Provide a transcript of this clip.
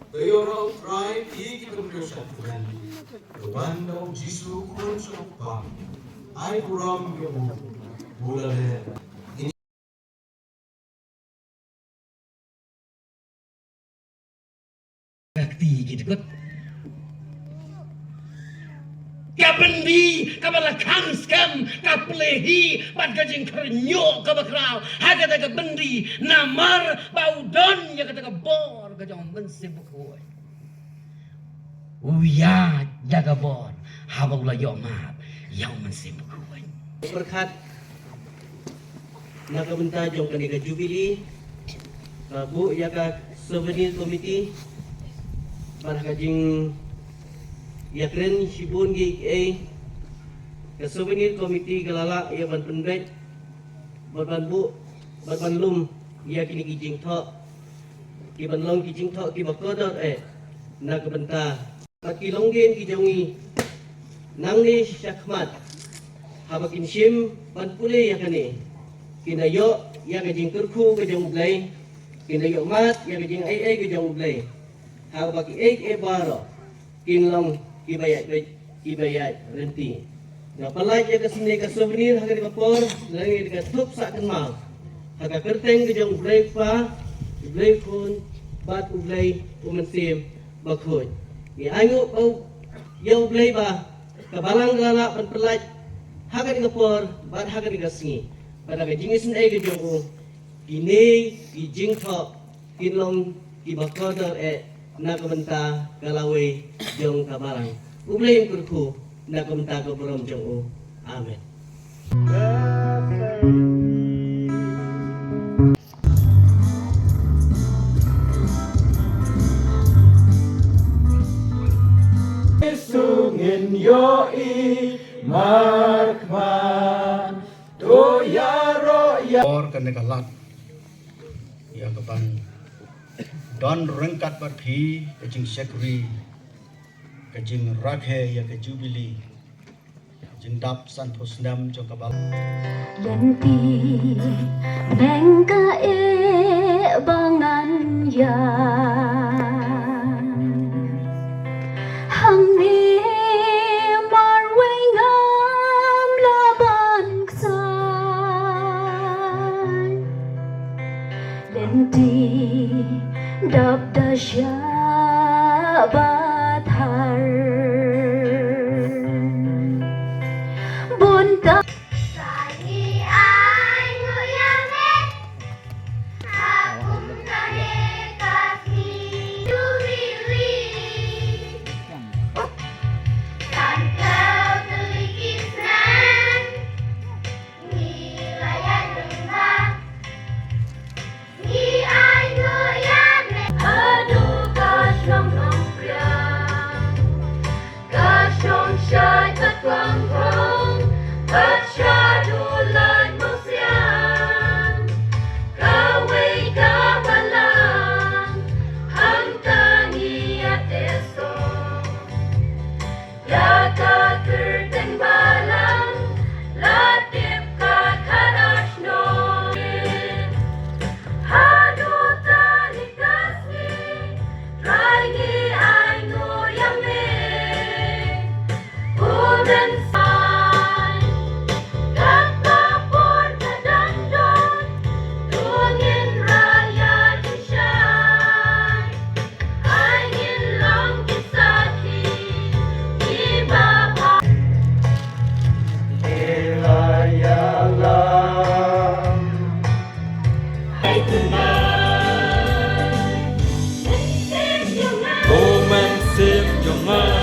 Teoro try iki kemudian Wanda Jisu kunci apa? Ai kuram yo bulale. Kakti gitu kot. Kabendi kabala kamskam kaplehi pat gajing kernyo kabakrao haga daga bendi namar baudon ya kata bor gajong mensibukoi uya jaga bor habaulah yo maaf yang mensibukoi berkat naga benta jong kaniga jubili bu ya ka souvenir committee para kajing yakren sibun gi ke souvenir committee galala ya ban penbet ban bu ban lum ya kini kijing tho ki ban long kijing tho ki bakodor na ke benta ki longgen ki jongi nangni syakmat habakin sim ban pule ya kani kinayo ya kajing kurku ke jong blai kinayo mat ya kajing ai ke jong blai habaki baro kinlong ibayat renti. Nah pelaj ya kesini ke souvenir haga di kapor, lagi dekat tup sak kenal. Haga kerteng ke jong blai pa, blai kun, bat blai umensim bakun. Ni angu pau yau blai ba, kabalang galala pan pelaj haga di kapor, bat haga di kasini. Pada ke jingis ke jong kini kijing tho kinlong kibakodor na kabenta galawe jong kabarang ublay yung kurku na kabenta kabaram jong o amen. Sungin yoi markman doyaro ya or kanekalat ya kapan Don rengkat berpi kecing sekri kecing rakhe ya ke jubili jindap san posnam jokabal Lenti bengka bangan ya Hangni marwengam laban ksan Lenti dab dasya bathar bunta sani ai nguyame akum kane kasi duwili sangkau telikisnan wilayah lembah ni ai nguyame aduh kasong nongpriang kasong syai patwang krong patsyadulan musiang kaway kabalang hangtangi at eso yaka kerteng balang latip kakarashno hadutan ikasni raigi aingo yame udan sai kakapor kadandon tungin raya dishay angin lang kisaki ibaba ay tumay Roman sim yonga